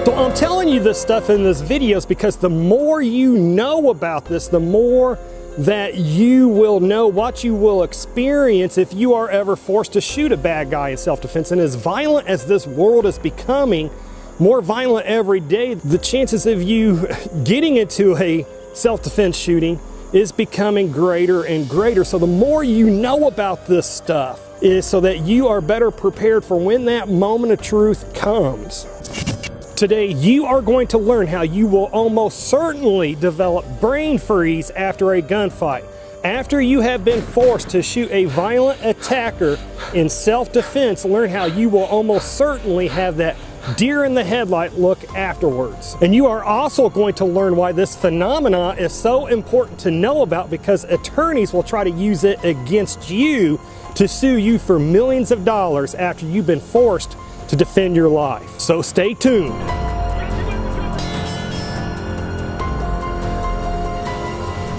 So I'm telling you this stuff in this videos because the more you know about this, the more that you will know what you will experience if you are ever forced to shoot a bad guy in self-defense. And as violent as this world is becoming, more violent every day, the chances of you getting into a self-defense shooting is becoming greater and greater. So the more you know about this stuff is so that you are better prepared for when that moment of truth comes. Today, you are going to learn how you will almost certainly develop brain freeze after a gunfight. After you have been forced to shoot a violent attacker in self-defense, learn how you will almost certainly have that deer in the headlight look afterwards. And you are also going to learn why this phenomena is so important to know about, because attorneys will try to use it against you to sue you for millions of dollars after you've been forced to defend your life. So stay tuned.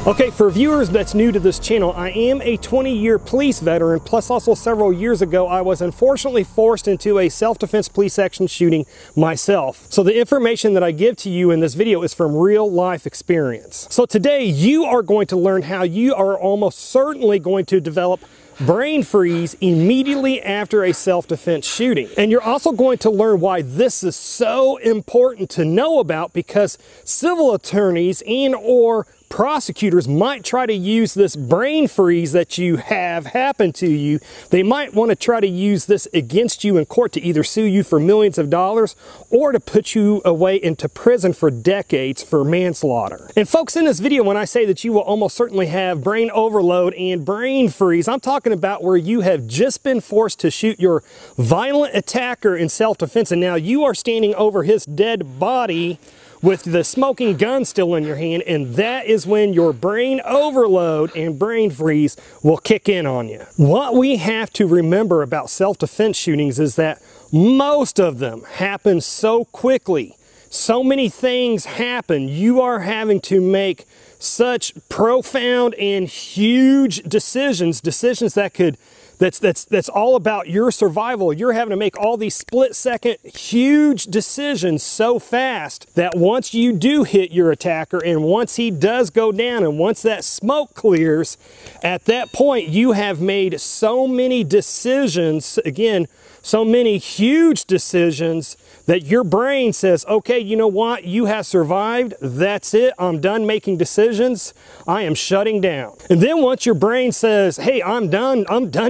Okay, for viewers that's new to this channel, I am a 20-year police veteran, plus also several years ago I was unfortunately forced into a self-defense police action shooting myself. So the information that I give to you in this video is from real life experience. So today you are going to learn how you are almost certainly going to develop brain freeze immediately after a self-defense shooting. And you're also going to learn why this is so important to know about, because civil attorneys and or prosecutors might try to use this brain freeze that you have happen to you. They might want to try to use this against you in court to either sue you for millions of dollars or to put you away into prison for decades for manslaughter. And folks, in this video, when I say that you will almost certainly have brain overload and brain freeze, I'm talking about where you have just been forced to shoot your violent attacker in self-defense, and now you are standing over his dead body with the smoking gun still in your hand, and that is when your brain overload and brain freeze will kick in on you. What we have to remember about self-defense shootings is that most of them happen so quickly. So many things happen. You are having to make such profound and huge decisions that could that's all about your survival. You're having to make all these split-second huge decisions so fast that once you do hit your attacker and once he does go down and once that smoke clears, at that point you have made so many decisions, again, so many huge decisions, that your brain says, okay, you know what? You have survived. That's it. I'm done making decisions. I am shutting down. And then once your brain says, hey, I'm done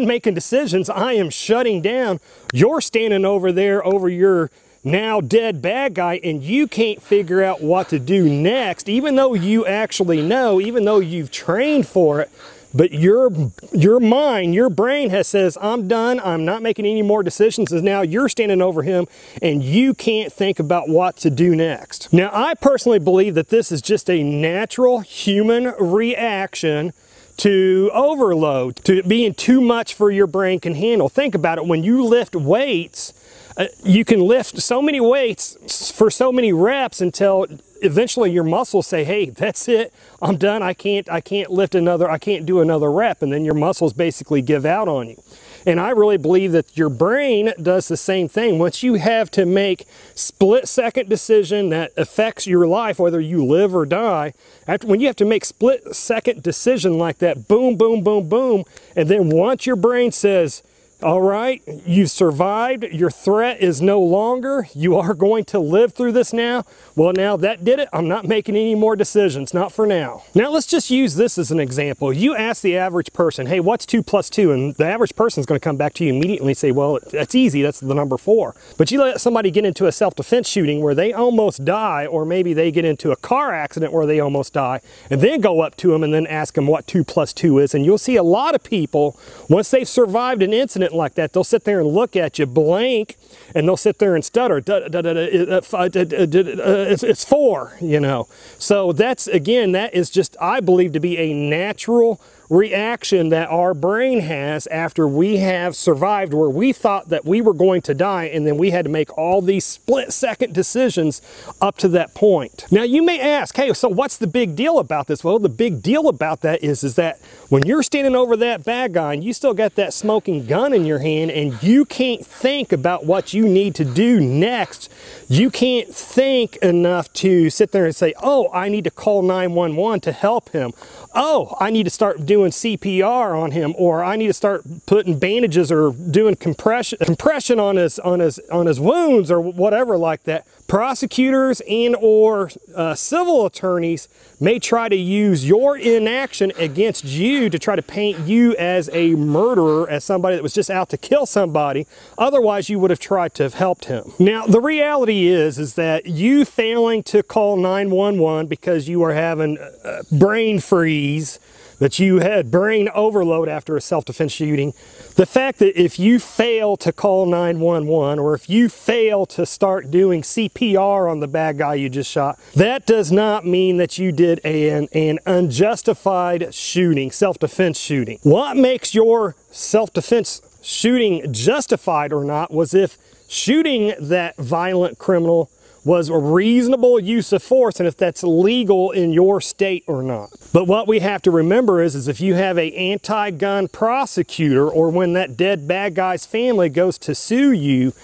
making decisions, I am shutting down, you're standing over there over your now dead bad guy, and you can't figure out what to do next, even though you actually know, even though you've trained for it. But your mind, your brain says, I'm done, I'm not making any more decisions, and now you're standing over him and you can't think about what to do next. Now, I personally believe that this is just a natural human reaction to overload, to being too much for your brain can handle. Think about it, when you lift weights, you can lift so many weights for so many reps until eventually your muscles say, hey, that's it, I'm done, I can't lift another, I can't do another rep, and then your muscles basically give out on you. And I really believe that your brain does the same thing. Once you have to make split-second decision that affects your life, whether you live or die, when you have to make split-second decision like that, boom, boom, boom, boom, and then once your brain says, all right, you've survived, your threat is no longer, you are going to live through this now. Well, now that did it, I'm not making any more decisions, not for now. Now let's just use this as an example. You ask the average person, hey, what's 2 + 2? And the average person is going to come back to you immediately and say, well, that's easy, that's the number 4. But you let somebody get into a self-defense shooting where they almost die, or maybe they get into a car accident where they almost die, and then go up to them and then ask them what 2 + 2 is. And you'll see a lot of people, once they've survived an incident like that, they'll sit there and look at you blank, and they'll sit there and stutter, it's 4, you know. So that's, again, that is just, I believe, to be a natural reaction that our brain has after we have survived, where we thought that we were going to die, and then we had to make all these split-second decisions up to that point. Now you may ask, hey, so what's the big deal about this? Well, the big deal about that is that when you're standing over that bad guy and you still got that smoking gun in your hand and you can't think about what you need to do next, you can't think enough to sit there and say, oh, I need to call 911 to help him. Oh, I need to start doing CPR on him, or I need to start putting bandages or doing compression on his wounds or whatever like that. Prosecutors and or civil attorneys may try to use your inaction against you to try to paint you as a murderer, as somebody that was just out to kill somebody. Otherwise, you would have tried to have helped him. Now, the reality is that you failing to call 911 because you are having brain freeze, that you had brain overload after a self-defense shooting, the fact that if you fail to call 911 or if you fail to start doing CPR on the bad guy you just shot, that does not mean that you did an unjustified shooting, self-defense shooting. What makes your self-defense shooting justified or not was if shooting that violent criminal was a reasonable use of force, and if that's legal in your state or not. But what we have to remember is if you have an anti-gun prosecutor, or when that dead bad guy's family goes to sue you,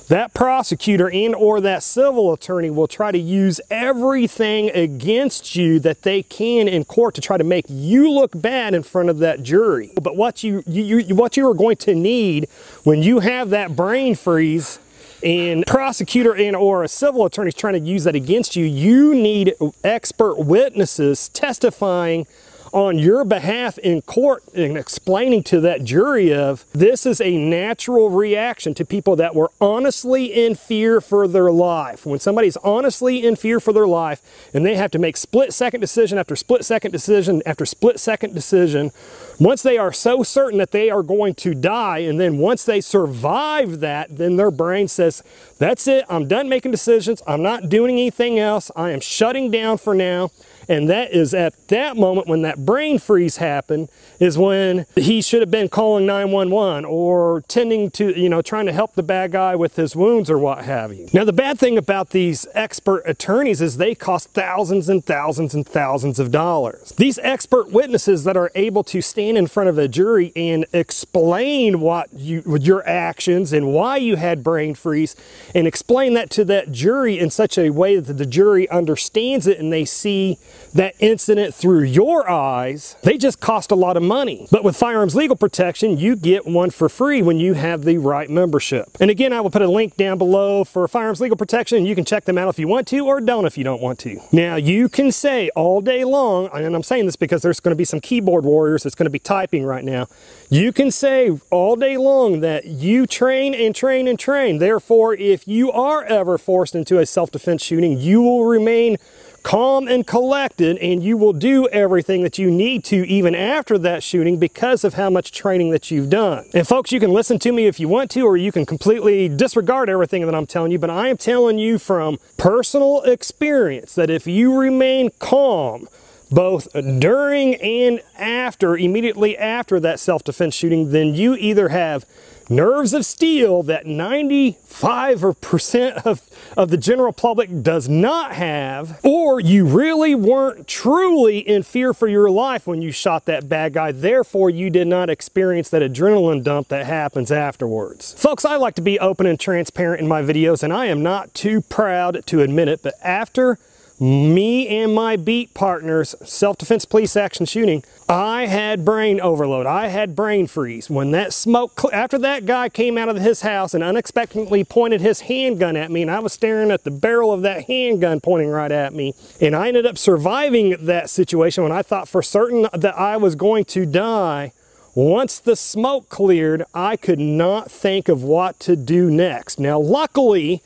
that prosecutor and or that civil attorney will try to use everything against you that they can in court to try to make you look bad in front of that jury. But what you are going to need when you have that brain freeze and prosecutor and or a civil attorney is trying to use that against you, you need expert witnesses testifying on your behalf in court and explaining to that jury of this is a natural reaction to people that were honestly in fear for their life. When somebody's honestly in fear for their life and they have to make split-second decision after split-second decision after split-second decision, once they are so certain that they are going to die, and then once they survive that, then their brain says, that's it, I'm done making decisions, I'm not doing anything else, I am shutting down for now. And that is at that moment when that brain freeze happened is when he should have been calling 911 or tending to, trying to help the bad guy with his wounds or what have you. Now, the bad thing about these expert attorneys is they cost thousands and thousands and thousands of dollars. These expert witnesses that are able to stand in front of a jury and explain your actions and why you had brain freeze and explain that to that jury in such a way that the jury understands it and they see that incident through your eyes, they just cost a lot of money. But with Firearms Legal Protection, you get one for free when you have the right membership. And again, I will put a link down below for Firearms Legal Protection. You can check them out if you want to, or don't if you don't want to. Now, you can say all day long, and I'm saying this because there's going to be some keyboard warriors that's going to be typing right now. You can say all day long that you train and train and train. Therefore, if you are ever forced into a self-defense shooting, you will remain calm and collected, and you will do everything that you need to even after that shooting because of how much training that you've done. And folks, you can listen to me if you want to, or you can completely disregard everything that I'm telling you, but I am telling you from personal experience that if you remain calm, both during and after, immediately after that self-defense shooting, then you either have nerves of steel that 95% of the general public does not have, or you really weren't truly in fear for your life when you shot that bad guy. Therefore, you did not experience that adrenaline dump that happens afterwards. Folks, I like to be open and transparent in my videos, and I am not too proud to admit it, but after me and my beat partners self-defense police action shooting, I had brain overload. I had brain freeze. When that smoke, after that guy came out of his house and unexpectedly pointed his handgun at me, and I was staring at the barrel of that handgun pointing right at me, and I ended up surviving that situation when I thought for certain that I was going to die. Once the smoke cleared, I could not think of what to do next. Now, luckily,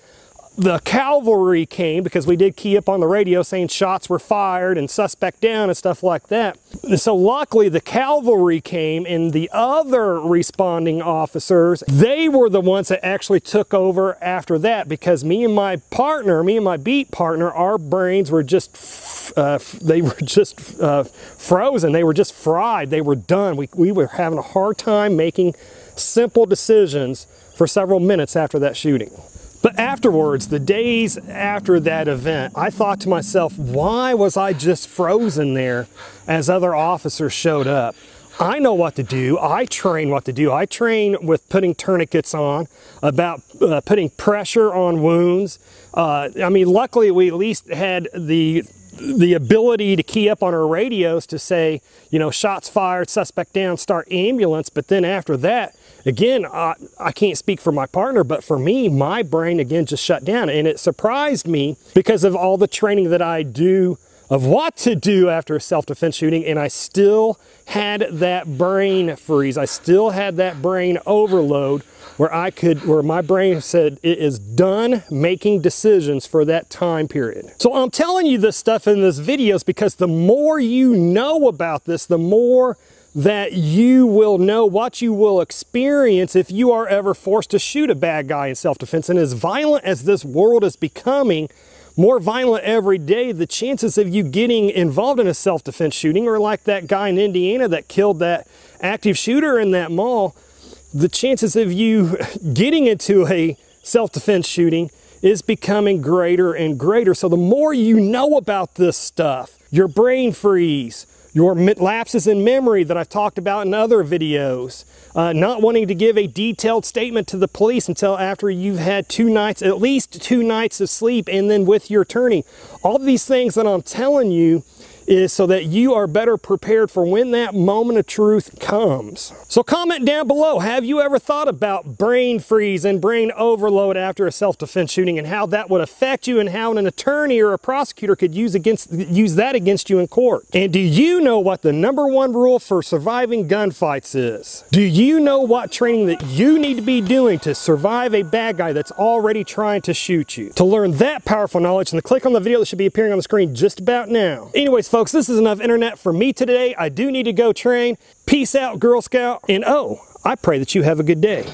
the cavalry came, because we did key up on the radio saying shots were fired and suspect down and stuff like that. And so luckily the cavalry came, and the other responding officers, they were the ones that actually took over after that, because me and my beat partner, our brains were just frozen. They were just fried. They were done. We were having a hard time making simple decisions for several minutes after that shooting. But afterwards, the days after that event, I thought to myself, why was I just frozen there as other officers showed up? I know what to do. I train what to do. I train with putting tourniquets on, about putting pressure on wounds. I mean, luckily we at least had the ability to key up on our radios to say, you know, shots fired, suspect down, start ambulance. But then after that, again, I can't speak for my partner, but for me, my brain again just shut down. And it surprised me because of all the training that I do of what to do after a self-defense shooting, and I still had that brain freeze. I still had that brain overload where my brain said it is done making decisions for that time period. So I'm telling you this stuff in this videos because the more you know about this, the more that you will know what you will experience if you are ever forced to shoot a bad guy in self-defense. And as violent as this world is becoming, more violent every day, the chances of you getting involved in a self-defense shooting, or like that guy in Indiana that killed that active shooter in that mall, the chances of you getting into a self-defense shooting is becoming greater and greater. So the more you know about this stuff, your brain freeze, your lapses in memory that I've talked about in other videos, not wanting to give a detailed statement to the police until after you've had at least two nights of sleep, and then with your attorney. All these things that I'm telling you is so that you are better prepared for when that moment of truth comes. So comment down below, have you ever thought about brain freeze and brain overload after a self-defense shooting, and how that would affect you, and how an attorney or a prosecutor could use that against you in court? And do you know what the #1 rule for surviving gunfights is? Do you know what training that you need to be doing to survive a bad guy that's already trying to shoot you? To learn that powerful knowledge, and click on the video that should be appearing on the screen just about now. Anyways, folks, this is enough internet for me today. I do need to go train. Peace out, Girl Scout. And oh, I pray that you have a good day.